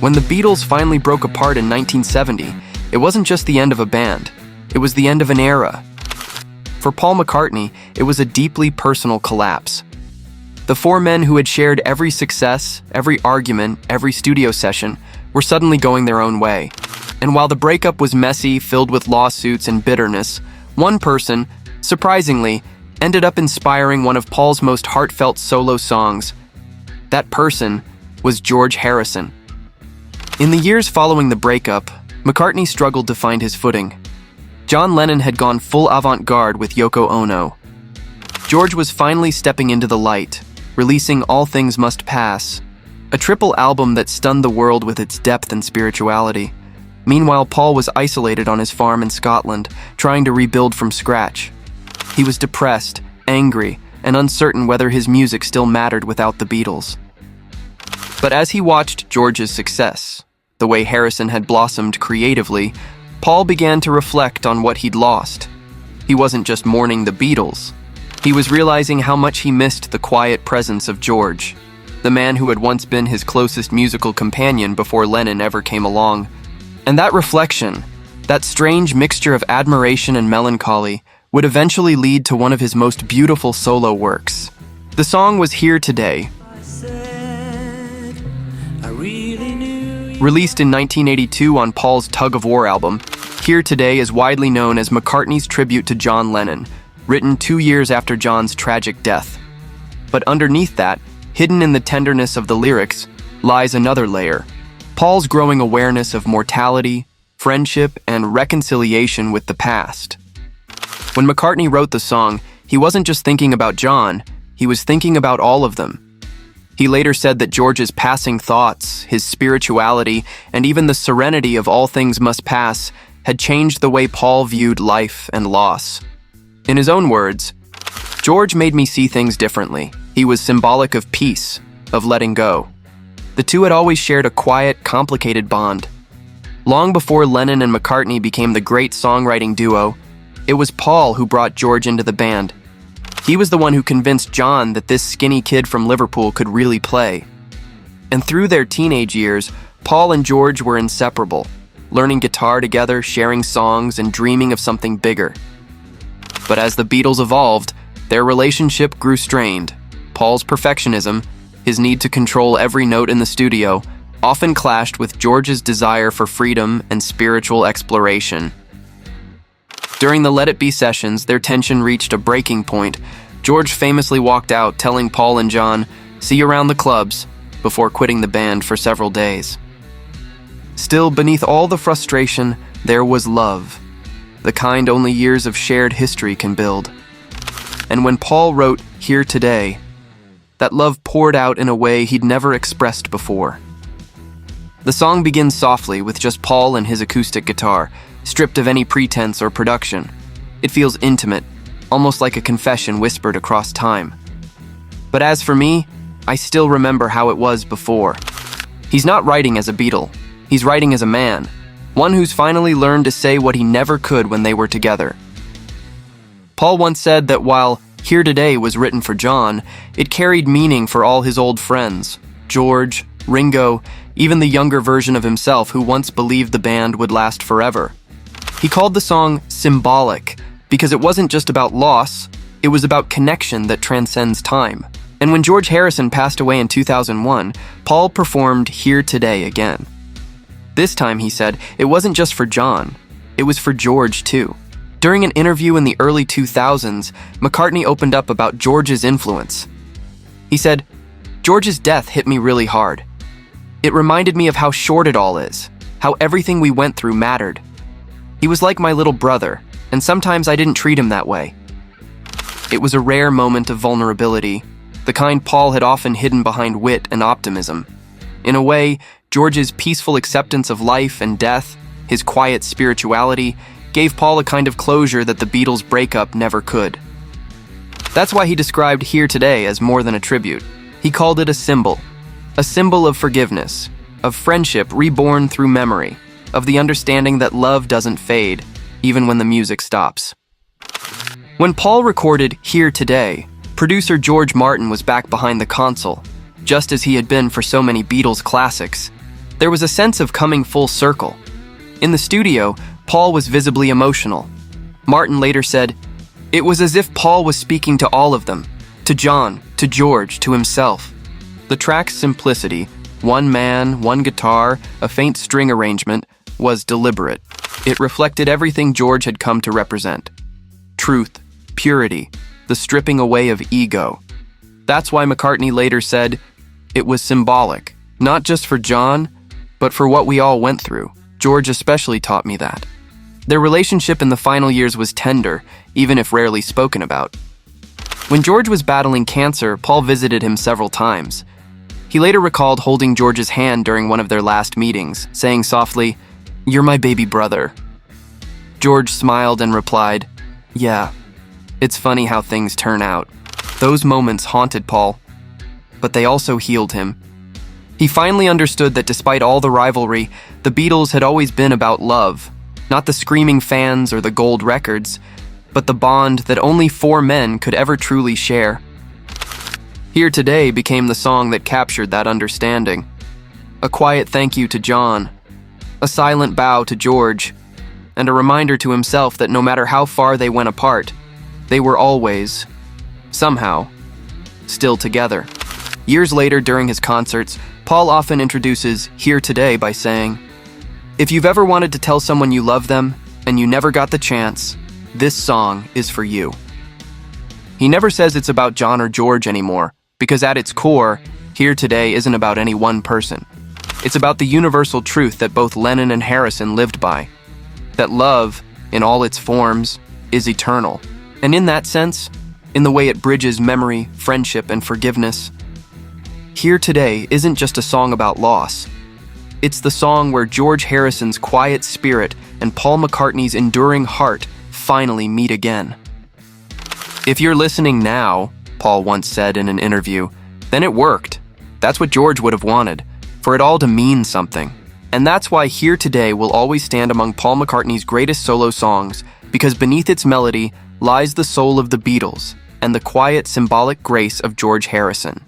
When the Beatles finally broke apart in 1970, it wasn't just the end of a band, it was the end of an era. For Paul McCartney, it was a deeply personal collapse. The four men who had shared every success, every argument, every studio session were suddenly going their own way. And while the breakup was messy, filled with lawsuits and bitterness, one person, surprisingly, ended up inspiring one of Paul's most heartfelt solo songs. That person was George Harrison. In the years following the breakup, McCartney struggled to find his footing. John Lennon had gone full avant-garde with Yoko Ono. George was finally stepping into the light, releasing All Things Must Pass, a triple album that stunned the world with its depth and spirituality. Meanwhile, Paul was isolated on his farm in Scotland, trying to rebuild from scratch. He was depressed, angry, and uncertain whether his music still mattered without the Beatles. But as he watched George's success, the way Harrison had blossomed creatively, Paul began to reflect on what he'd lost. He wasn't just mourning the Beatles. He was realizing how much he missed the quiet presence of George, the man who had once been his closest musical companion before Lennon ever came along. And that reflection, that strange mixture of admiration and melancholy, would eventually lead to one of his most beautiful solo works. The song was Here Today. Released in 1982 on Paul's Tug of War album, Here Today is widely known as McCartney's tribute to John Lennon, written 2 years after John's tragic death. But underneath that, hidden in the tenderness of the lyrics, lies another layer: Paul's growing awareness of mortality, friendship, and reconciliation with the past. When McCartney wrote the song, he wasn't just thinking about John, he was thinking about all of them. He later said that George's passing thoughts, his spirituality, and even the serenity of All Things Must Pass had changed the way Paul viewed life and loss. In his own words, "George made me see things differently. He was symbolic of peace, of letting go." The two had always shared a quiet, complicated bond. Long before Lennon and McCartney became the great songwriting duo, it was Paul who brought George into the band. He was the one who convinced John that this skinny kid from Liverpool could really play. And through their teenage years, Paul and George were inseparable, learning guitar together, sharing songs, and dreaming of something bigger. But as the Beatles evolved, their relationship grew strained. Paul's perfectionism, his need to control every note in the studio, often clashed with George's desire for freedom and spiritual exploration. During the Let It Be sessions, their tension reached a breaking point. George famously walked out, telling Paul and John, "See you around the clubs," before quitting the band for several days. Still, beneath all the frustration, there was love, the kind only years of shared history can build. And when Paul wrote Here Today, that love poured out in a way he'd never expressed before. The song begins softly with just Paul and his acoustic guitar, stripped of any pretense or production. It feels intimate, almost like a confession whispered across time. But as for me, I still remember how it was before. He's not writing as a Beatle. He's writing as a man, one who's finally learned to say what he never could when they were together. Paul once said that while Here Today was written for John, it carried meaning for all his old friends, George, Ringo, even the younger version of himself who once believed the band would last forever. He called the song Symbolic because it wasn't just about loss, it was about connection that transcends time. And when George Harrison passed away in 2001, Paul performed Here Today again. This time, he said, it wasn't just for John, it was for George too. During an interview in the early 2000s, McCartney opened up about George's influence. He said, "George's death hit me really hard. It reminded me of how short it all is, how everything we went through mattered. He was like my little brother, and sometimes I didn't treat him that way." It was a rare moment of vulnerability, the kind Paul had often hidden behind wit and optimism. In a way, George's peaceful acceptance of life and death, his quiet spirituality, gave Paul a kind of closure that the Beatles' breakup never could. That's why he described Here Today as more than a tribute. He called it a symbol of forgiveness, of friendship reborn through memory, of the understanding that love doesn't fade, even when the music stops. When Paul recorded Here Today, producer George Martin was back behind the console, just as he had been for so many Beatles classics. There was a sense of coming full circle. In the studio, Paul was visibly emotional. Martin later said, "It was as if Paul was speaking to all of them, to John, to George, to himself." The track's simplicity, one man, one guitar, a faint string arrangement, was deliberate. It reflected everything George had come to represent. Truth, purity, the stripping away of ego. That's why McCartney later said, "It was symbolic, not just for John, but for what we all went through. George especially taught me that." Their relationship in the final years was tender, even if rarely spoken about. When George was battling cancer, Paul visited him several times. He later recalled holding George's hand during one of their last meetings, saying softly, "You're my baby brother." George smiled and replied, "Yeah, it's funny how things turn out." Those moments haunted Paul, but they also healed him. He finally understood that despite all the rivalry, the Beatles had always been about love, not the screaming fans or the gold records, but the bond that only four men could ever truly share. Here Today became the song that captured that understanding. A quiet thank you to John, a silent bow to George, and a reminder to himself that no matter how far they went apart, they were always, somehow, still together. Years later, during his concerts, Paul often introduces Here Today by saying, "If you've ever wanted to tell someone you love them and you never got the chance, this song is for you." He never says it's about John or George anymore, because at its core, Here Today isn't about any one person. It's about the universal truth that both Lennon and Harrison lived by, that love, in all its forms, is eternal. And in that sense, in the way it bridges memory, friendship, and forgiveness, Here Today isn't just a song about loss. It's the song where George Harrison's quiet spirit and Paul McCartney's enduring heart finally meet again. "If you're listening now," Paul once said in an interview, "then it worked. That's what George would have wanted, for it all to mean something." And that's why Here Today will always stand among Paul McCartney's greatest solo songs, because beneath its melody lies the soul of the Beatles and the quiet, symbolic grace of George Harrison.